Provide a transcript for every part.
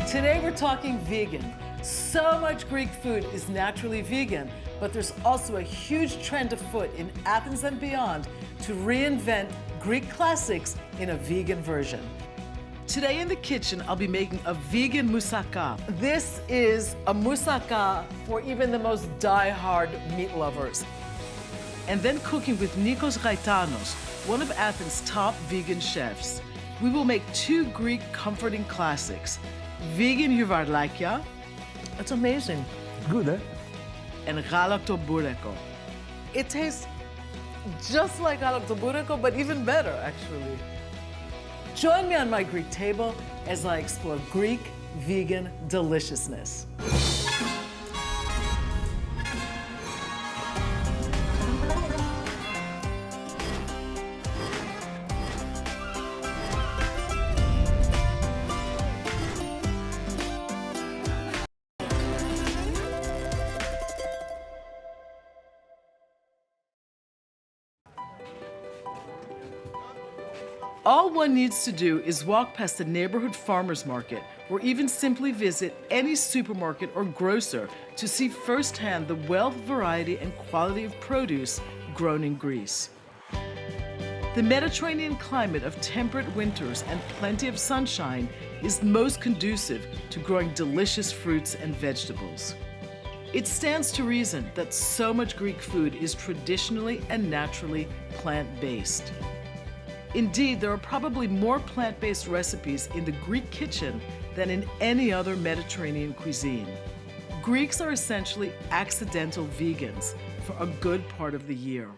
Today we're talking vegan. So much Greek food is naturally vegan, but there's also a huge trend afoot in Athens and beyond to reinvent Greek classics in a vegan version. Today in the kitchen, I'll be making a vegan moussaka. This is a moussaka for even the most die-hard meat lovers. And then cooking with Nikos Gaitanos, one of Athens' top vegan chefs. We will make two Greek comforting classics, Vegan Yiouvarlakia. That's amazing. Good, eh? And Galaktoboureko. It tastes just like Galaktoboureko, but even better, actually. Join me on My Greek Table as I explore Greek vegan deliciousness. All one needs to do is walk past the neighborhood farmer's market or even simply visit any supermarket or grocer to see firsthand the wealth, variety, and quality of produce grown in Greece. The Mediterranean climate of temperate winters and plenty of sunshine is most conducive to growing delicious fruits and vegetables. It stands to reason that so much Greek food is traditionally and naturally plant-based. Indeed, there are probably more plant-based recipes in the Greek kitchen than in any other Mediterranean cuisine. Greeks are essentially accidental vegans for a good part of the year.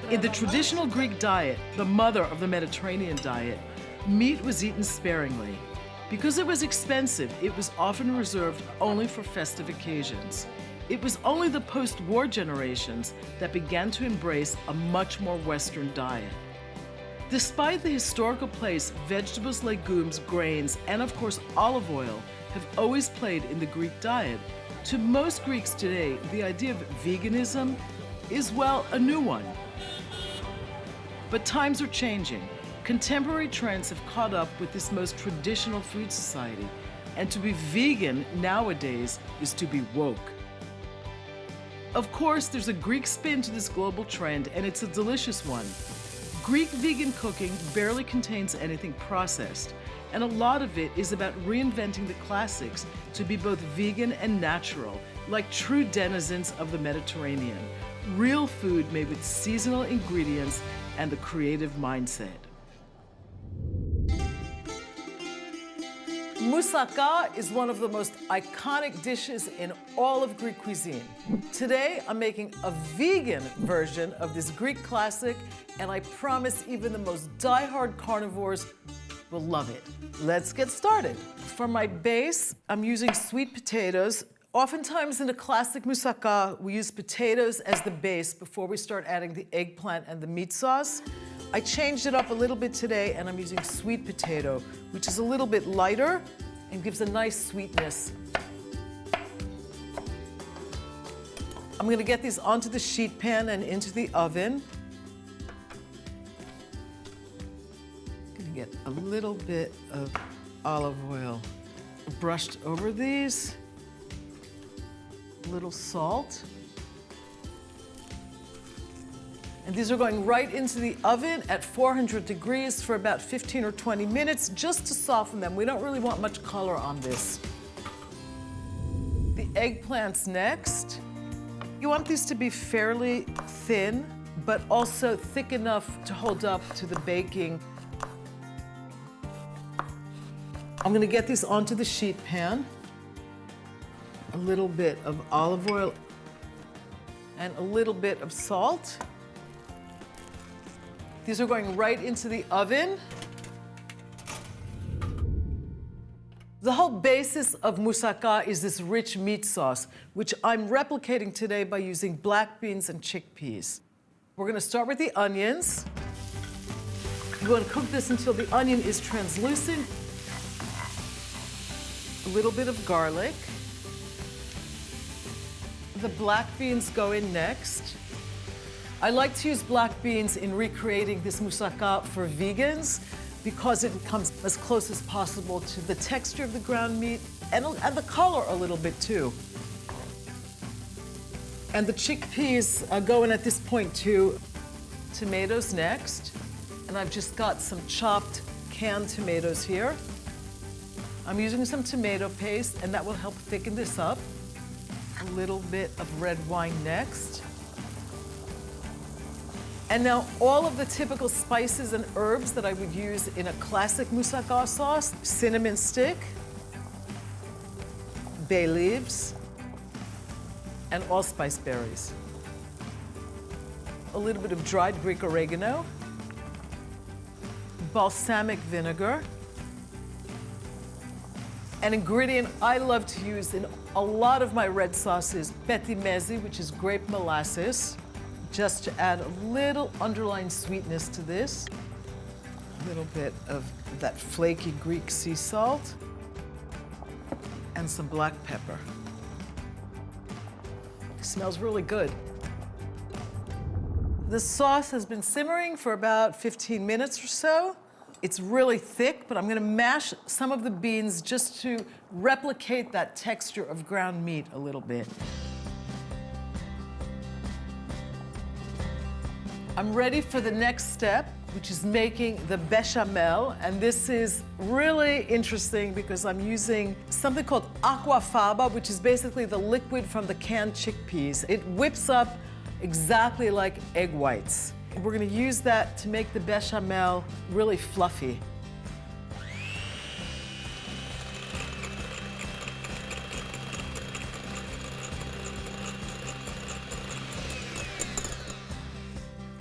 In the traditional Greek diet, the mother of the Mediterranean diet, meat was eaten sparingly. Because it was expensive, it was often reserved only for festive occasions. It was only the post-war generations that began to embrace a much more Western diet. Despite the historical place vegetables, legumes, grains, and of course olive oil have always played in the Greek diet, to most Greeks today, the idea of veganism is, well, a new one. But times are changing. Contemporary trends have caught up with this most traditional food society, and to be vegan nowadays is to be woke. Of course, there's a Greek spin to this global trend, and it's a delicious one. Greek vegan cooking barely contains anything processed, and a lot of it is about reinventing the classics to be both vegan and natural, like true denizens of the Mediterranean. Real food made with seasonal ingredients and the creative mindset. Moussaka is one of the most iconic dishes in all of Greek cuisine. Today, I'm making a vegan version of this Greek classic, and I promise even the most die-hard carnivores will love it. Let's get started. For my base, I'm using sweet potatoes. Oftentimes in a classic moussaka, we use potatoes as the base before we start adding the eggplant and the meat sauce. I changed it up a little bit today, and I'm using sweet potato, which is a little bit lighter and gives a nice sweetness. I'm gonna get these onto the sheet pan and into the oven. Gonna get a little bit of olive oil brushed over these, a little salt. And these are going right into the oven at 400 degrees for about 15 or 20 minutes, just to soften them. We don't really want much color on this. The eggplants next. You want these to be fairly thin, but also thick enough to hold up to the baking. I'm gonna get these onto the sheet pan. A little bit of olive oil and a little bit of salt. These are going right into the oven. The whole basis of moussaka is this rich meat sauce, which I'm replicating today by using black beans and chickpeas. We're gonna start with the onions. We're gonna cook this until the onion is translucent. A little bit of garlic. The black beans go in next. I like to use black beans in recreating this moussaka for vegans. because it comes as close as possible to the texture of the ground meat and the color a little bit too. And the chickpeas go in at this point too. Tomatoes next. And I've just got some chopped canned tomatoes here. I'm using some tomato paste, and that will help thicken this up. A little bit of red wine next. And now all of the typical spices and herbs that I would use in a classic moussaka sauce: cinnamon stick, bay leaves, and allspice berries. A little bit of dried Greek oregano, balsamic vinegar. An ingredient I love to use in a lot of my red sauces, petimezi, which is grape molasses, just to add a little underlying sweetness to this. A little bit of that flaky Greek sea salt, and some black pepper. It smells really good. The sauce has been simmering for about 15 minutes or so. It's really thick, but I'm gonna mash some of the beans just to replicate that texture of ground meat a little bit. I'm ready for the next step, which is making the bechamel. And this is really interesting because I'm using something called aquafaba, which is basically the liquid from the canned chickpeas. It whips up exactly like egg whites. We're gonna use that to make the bechamel really fluffy.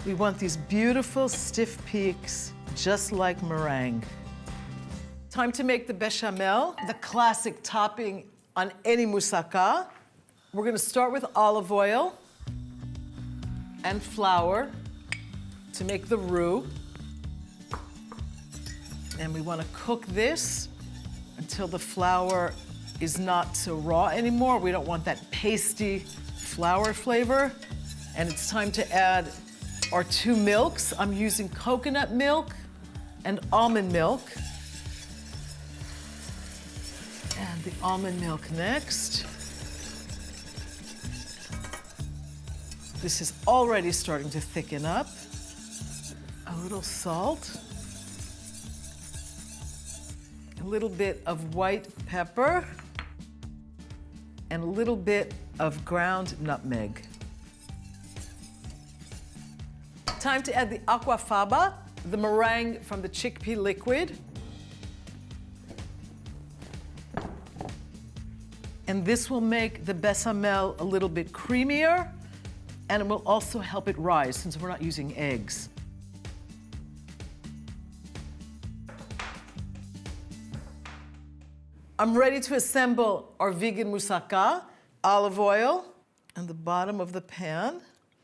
We want these beautiful stiff peaks, just like meringue. Time to make the bechamel, the classic topping on any moussaka. We're gonna start with olive oil and flour to make the roux. And we want to cook this until the flour is not so raw anymore. We don't want that pasty flour flavor. And it's time to add our 2 milks. I'm using coconut milk and almond milk. And the almond milk next. This is already starting to thicken up. A little salt, a little bit of white pepper, and a little bit of ground nutmeg. Time to add the aquafaba, the meringue from the chickpea liquid. And this will make the bechamel a little bit creamier, and it will also help it rise since we're not using eggs. I'm ready to assemble our vegan moussaka. Olive oil on the bottom of the pan.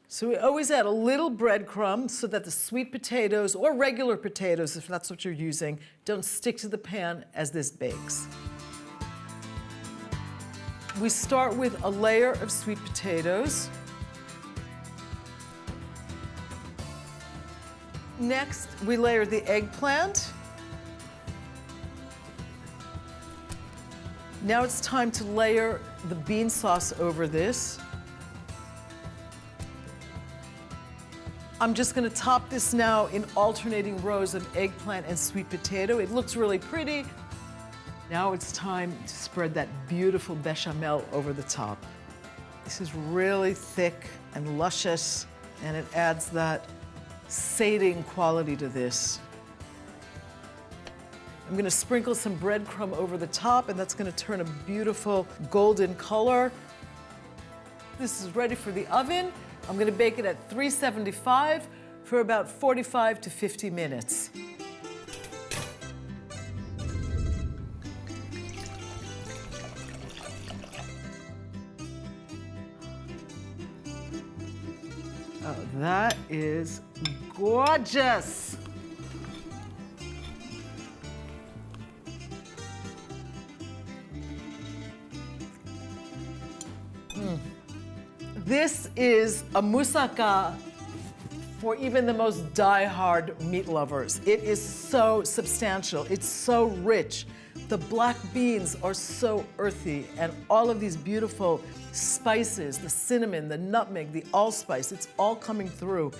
So we always add a little breadcrumb so that the sweet potatoes, or regular potatoes if that's what you're using, don't stick to the pan as this bakes. We start with a layer of sweet potatoes. Next, we layer the eggplant. Now it's time to layer the bean sauce over this. I'm just gonna top this now in alternating rows of eggplant and sweet potato. It looks really pretty. Now it's time to spread that beautiful bechamel over the top. This is really thick and luscious, and it adds that sating quality to this. I'm gonna sprinkle some breadcrumb over the top, and that's gonna turn a beautiful golden color. This is ready for the oven. I'm gonna bake it at 375 for about 45 to 50 minutes. Oh, that is gorgeous. This is a moussaka for even the most die-hard meat lovers. It is so substantial, it's so rich. The black beans are so earthy, and all of these beautiful spices, the cinnamon, the nutmeg, the allspice, it's all coming through.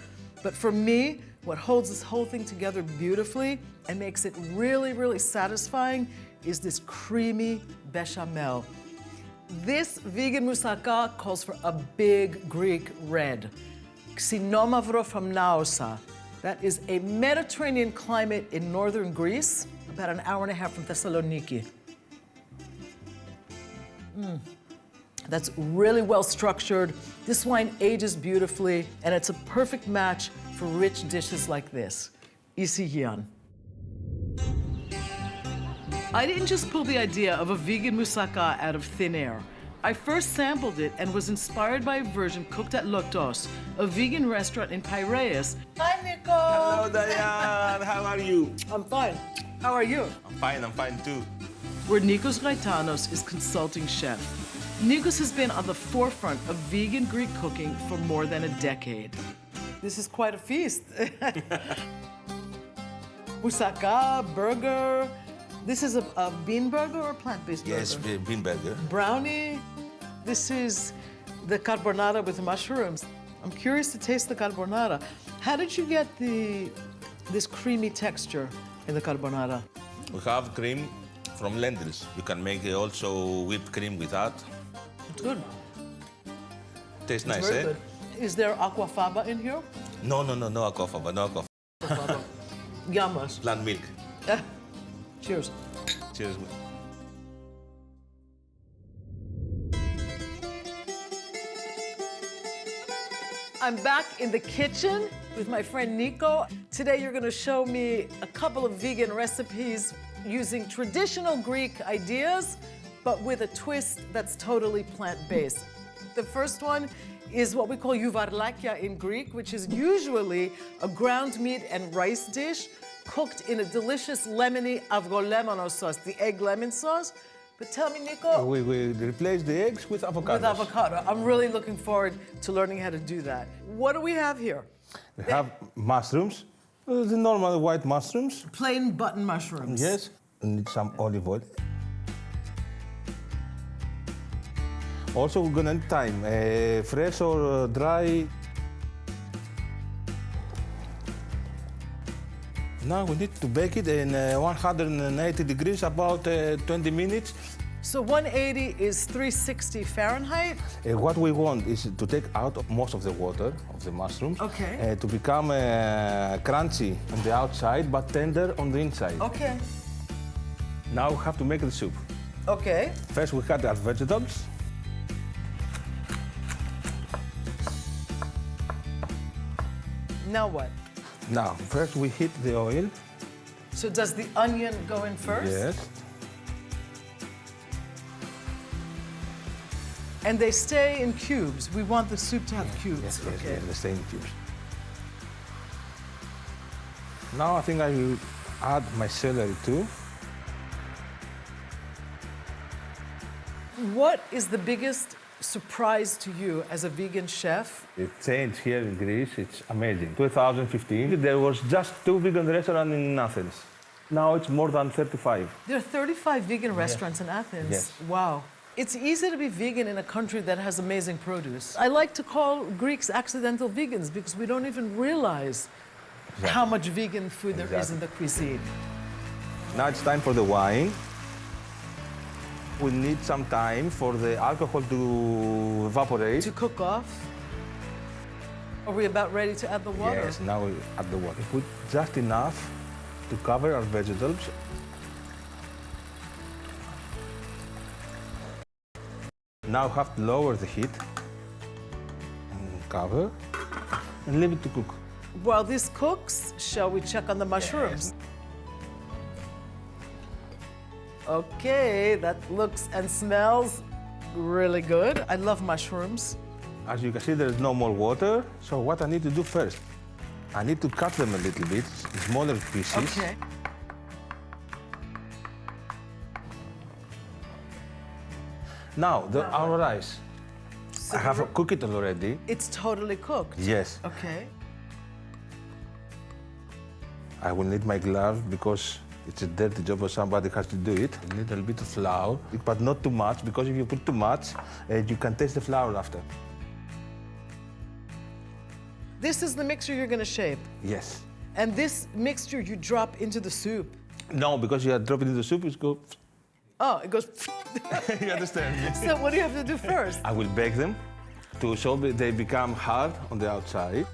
But for me, what holds this whole thing together beautifully and makes it really, really satisfying is this creamy bechamel. This vegan moussaka calls for a big Greek red. Xinomavro from Naousa. That is a Mediterranean climate in northern Greece, about an hour and a half from Thessaloniki. That's really well structured. This wine ages beautifully, and it's a perfect match for rich dishes like this. Isigian. I didn't just pull the idea of a vegan moussaka out of thin air. I first sampled it and was inspired by a version cooked at Lotos, a vegan restaurant in Piraeus. Hi, Nico. Hello, Diane. How are you? I'm fine. How are you? I'm fine too. Where Nikos Gaitanos is consulting chef. Nikos has been on the forefront of vegan Greek cooking for more than a decade. This is quite a feast. Moussaka, burger. This is a bean burger or plant-based burger? Yes, bean burger. Brownie. This is the carbonara with mushrooms. I'm curious to taste the carbonara. How did you get this creamy texture in the carbonara? We have cream from lentils. You can make also whipped cream with that. It's good. Tastes It's nice, very eh? good. Is there aquafaba in here? No aquafaba, no aquafaba. Aquafaba. Yamas. Plant milk. Cheers. Cheers. I'm back in the kitchen with my friend Nico. Today you're gonna show me a couple of vegan recipes using traditional Greek ideas, but with a twist that's totally plant-based. The first one is what we call Yiouvarlakia in Greek, which is usually a ground meat and rice dish cooked in a delicious lemony avocados sauce, the egg lemon sauce. But tell me, Nico. We replace the eggs with avocados. With avocado. I'm really looking forward to learning how to do that. What do we have here? We have mushrooms, the normal white mushrooms. Plain button mushrooms. Yes, and need some olive oil. Also, we're gonna need thyme, fresh or dry. Now we need to bake it in 180 degrees, about 20 minutes. So 180 is 360 Fahrenheit. What we want is to take out most of the water of the mushrooms. Okay. To become crunchy on the outside, but tender on the inside. Okay. Now we have to make the soup. Okay. First we cut our vegetables. Now what? Now, first we heat the oil. So does the onion go in first? Yes. And they stay in cubes. We want the soup to have cubes. Yes, Okay. yes, the same cubes. Now I think I will add my celery too. What is the biggest surprise to you as a vegan chef? It changed here in Greece, it's amazing. 2015, there was just 2 vegan restaurants in Athens. Now it's more than 35. There are 35 vegan restaurants in Athens. Yes. Wow. It's easy to be vegan in a country that has amazing produce. I like to call Greeks accidental vegans because we don't even realize how much vegan food there is in the cuisine. Now it's time for the wine. We need some time for the alcohol to evaporate. To cook off. Are we about ready to add the water? Yes, now we add the water. Put just enough to cover our vegetables. Now we have to lower the heat and cover and leave it to cook. While this cooks, shall we check on the mushrooms? Okay, that looks and smells really good. I love mushrooms. As you can see, there's no more water. So what I need to do first, I need to cut them a little bit, smaller pieces. Okay. Now, our rice. So I have cooked it already. It's totally cooked? Yes. Okay. I will need my glove because it's a dirty job, but somebody has to do it. A little bit of flour, but not too much, because if you put too much, you can taste the flour after. This is the mixture you're going to shape. Yes. And this mixture you drop into the soup. No, because you are dropping it in the soup, it goes... Oh, it goes... You understand? So what do you have to do first? I will bake them so they become hard on the outside.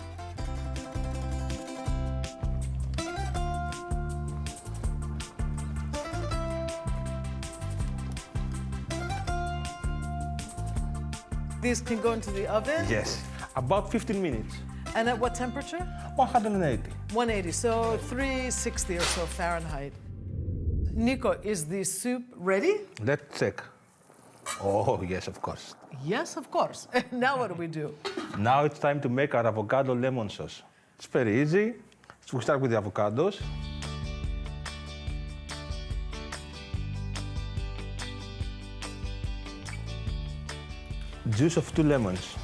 These can go into the oven? Yes, about 15 minutes. And at what temperature? 180. 180, so 360 or so Fahrenheit. Nico, is the soup ready? Let's check. Oh, yes, of course. Yes, of course. Now what do we do? Now it's time to make our avocado lemon sauce. It's very easy. So we start with the avocados. Juice of 2 lemons.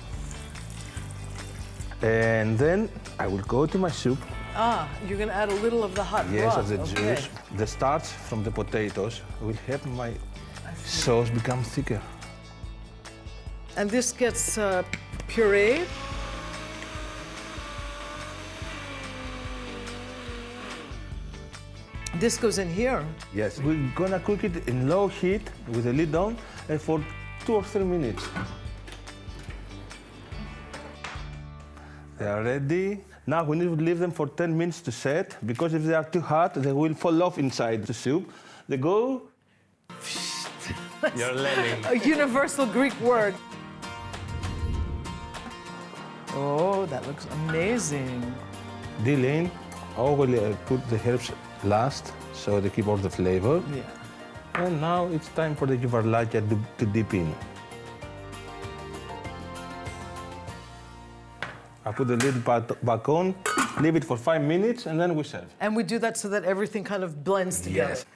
And then I will go to my soup. Ah, you're going to add a little of the hot Yes, broth. of the Okay. juice. The starch from the potatoes will help my sauce become thicker. And this gets pureed. This goes in here. Yes, we're gonna cook it in low heat with the lid on for 2 or 3 minutes. They are ready. Now we need to leave them for 10 minutes to set, because if they are too hot, they will fall off inside the soup. They go... You're learning. A universal Greek word. Oh, that looks amazing. Dill in. Always put the herbs last, so they keep all the flavor. Yeah. And now it's time for the Yiouvarlakia to dip in. I put the lid back on, leave it for 5 minutes, and then we serve. And we do that so that everything kind of blends together. Yes.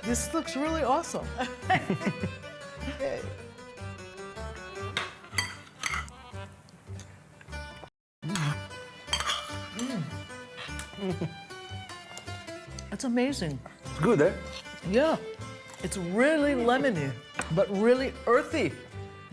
This looks really awesome. Okay. That's amazing. It's good, eh? Yeah. It's really lemony, but really earthy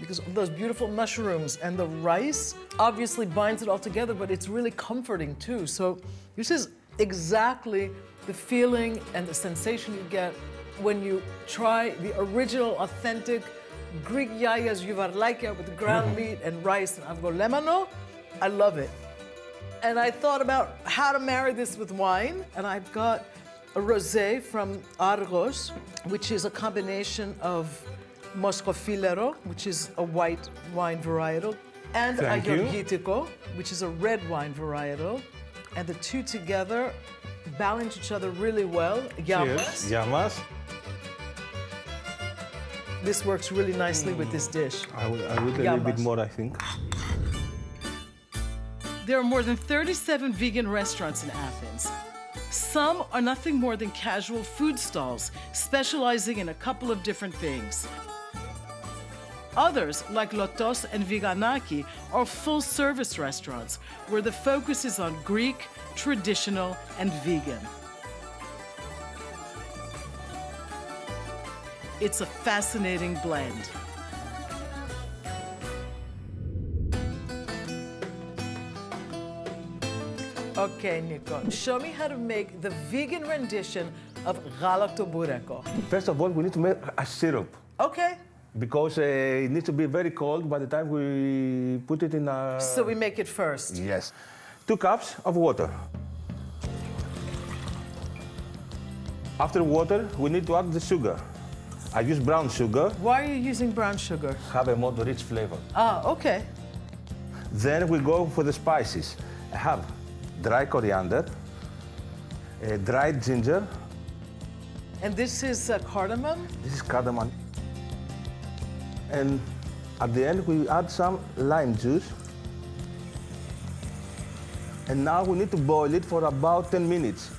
because of those beautiful mushrooms, and the rice obviously binds it all together, but it's really comforting too. So this is exactly the feeling and the sensation you get when you try the original, authentic Greek Yaya's Yiouvarlakia with ground meat and rice and avocados. I love it. And I thought about how to marry this with wine, and I've got a rosé from Argos, which is a combination of Moscofilero, which is a white wine varietal, and Thank a you. Yorgitiko, which is a red wine varietal. And the two together balance each other really well. Yamas. Cheers. Yamas. This works really nicely with this dish. I will a little bit Yamas. more, I think. There are more than 37 vegan restaurants in Athens. Some are nothing more than casual food stalls, specializing in a couple of different things. Others, like Lotos and Veganaki, are full-service restaurants where the focus is on Greek, traditional, and vegan. It's a fascinating blend. Okay, Nico, show me how to make the vegan rendition of Galaktoboureko. First of all, we need to make a syrup, Okay, because it needs to be very cold by the time we put it in a... so we make it first. Yes. 2 cups of water. After water, we need to add the sugar. I use brown sugar, Why are you using brown sugar? have a more rich flavor. Ah, okay. Then we go for the spices. I have dry coriander, dried ginger, And this is cardamom? this is cardamom. And at the end, we add some lime juice. And now we need to boil it for about 10 minutes.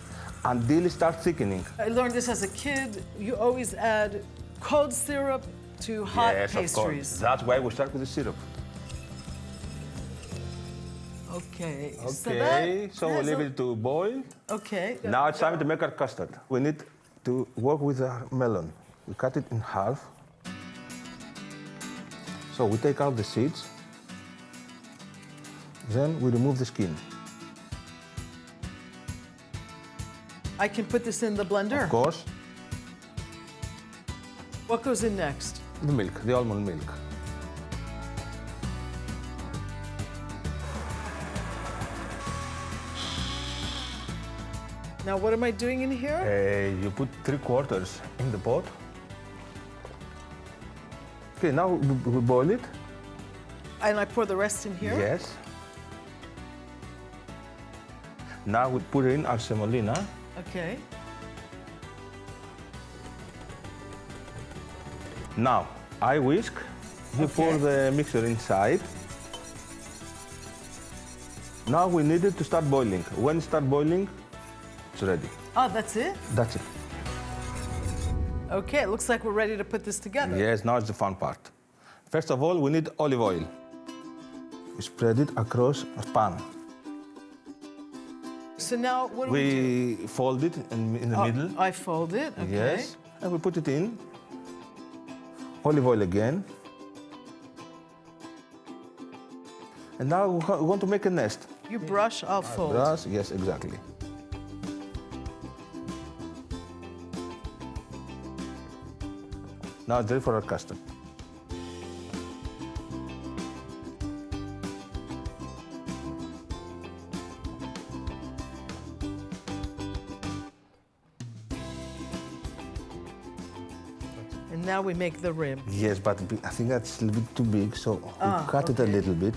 until it starts thickening. I learned this as a kid. You always add cold syrup to hot Yes, pastries. of course. That's why we start with the syrup. Okay. Okay, so we'll leave it to boil. Okay. Now it's time to make our custard. We need to work with our melon. We cut it in half. So we take out the seeds. Then we remove the skin. I can put this in the blender? Of course, What goes in next? the milk, the almond milk. Now, what am I doing in here? You put 3/4 in the pot. Okay, now we boil it. And I pour the rest in here? Yes. Now we put in our semolina. Okay. Now, I whisk. You pour the mixture inside. Now we need it to start boiling. When it starts boiling, it's ready. Oh, that's it? That's it. Okay, it looks like we're ready to put this together. Yes, now it's the fun part. First of all, we need olive oil. We spread it across a pan. So now, what do we do? We fold it in the middle. I fold it, okay. Yes, and we put it in. Olive oil again. And now we want to make a nest. You brush, I'll fold. Brush, yes, exactly. Now it's ready for our custard. And now we make the rim. Yes, but I think that's a little bit too big, so we cut it a little bit.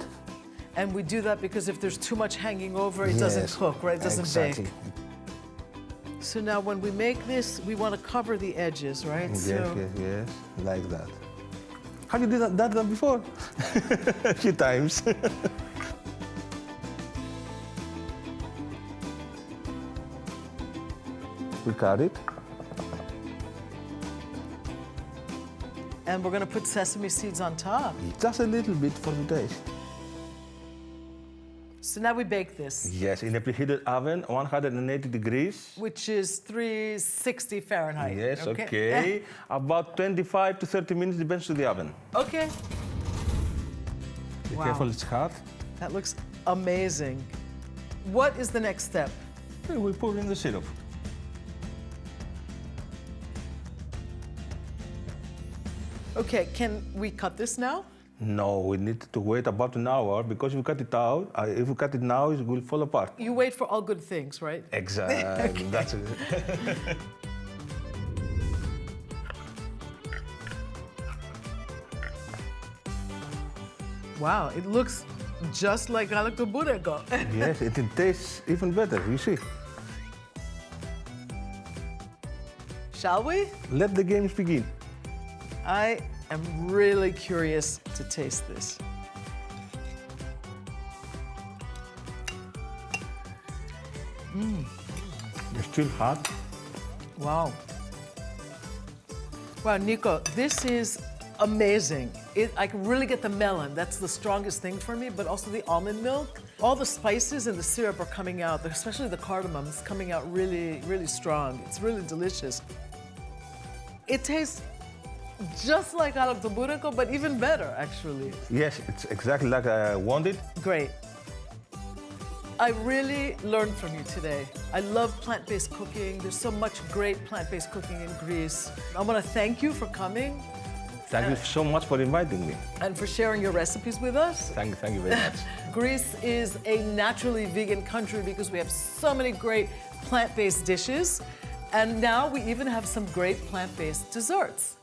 And we do that because if there's too much hanging over, it doesn't cook, right? It doesn't exactly. bake. So now when we make this, we want to cover the edges, right? Yes, So yes, like that. Have you done that before? A few times. We cut it. And we're going to put sesame seeds on top. Just a little bit for the taste. So now we bake this, Yes, in a preheated oven, 180 degrees. which is 360 Fahrenheit. Yes, okay. About 25 to 30 minutes, depends on the oven. Okay. Be Wow. careful, it's hot. That looks amazing. What is the next step? Okay, we pour in the syrup. Okay, can we cut this now? No, we need to wait about an hour because if we cut it out, if we cut it now, it will fall apart. You wait for all good things, right? Exactly. That's it. Wow, it looks just like Galaktoboureko. Yes, it tastes even better, you see. Shall we? Let the games begin. I am really curious to taste this. It's still hot. Wow. Wow, Nico, this is amazing. I can really get the melon. That's the strongest thing for me, but also the almond milk. All the spices and the syrup are coming out, especially the cardamom is coming out really, really strong. It's really delicious. It tastes just like Galaktoboureko, but even better, actually. Yes, it's exactly like I wanted. Great. I really learned from you today. I love plant-based cooking. There's so much great plant-based cooking in Greece. I want to thank you for coming Thank you so much for inviting me. and for sharing your recipes with us. Thank you very much. Greece is a naturally vegan country because we have so many great plant-based dishes. And now we even have some great plant-based desserts.